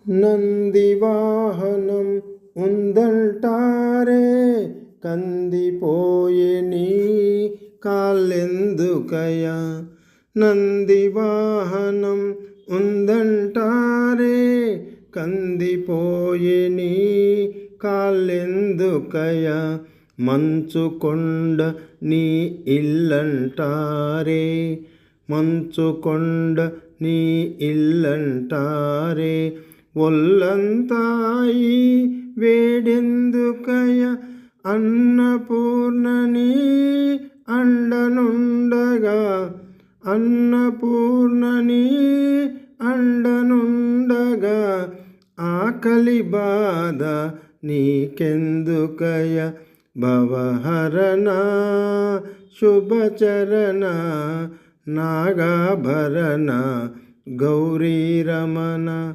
నందివాహనం ఉందంటారే, కందిపోయే నీ కాళ్ళెందుకయ్యా. నందివాహనం ఉందంటారే, కందిపోయే నీ కాళ్ళెందుకయ్యా. మంచుకొండ నీ ఇల్లంటారే, మంచుకొండ నీ ఇల్లంటారే. ఒళ్ళంతాయి వేడెందుకయ, అన్నపూర్ణని అండనుండగా, అన్నపూర్ణని అండనుండగా. ఆకలి బాధ నీకెందుకయ, భవహరణ శుభచరణ నాగాభరణ గౌరీరమణ.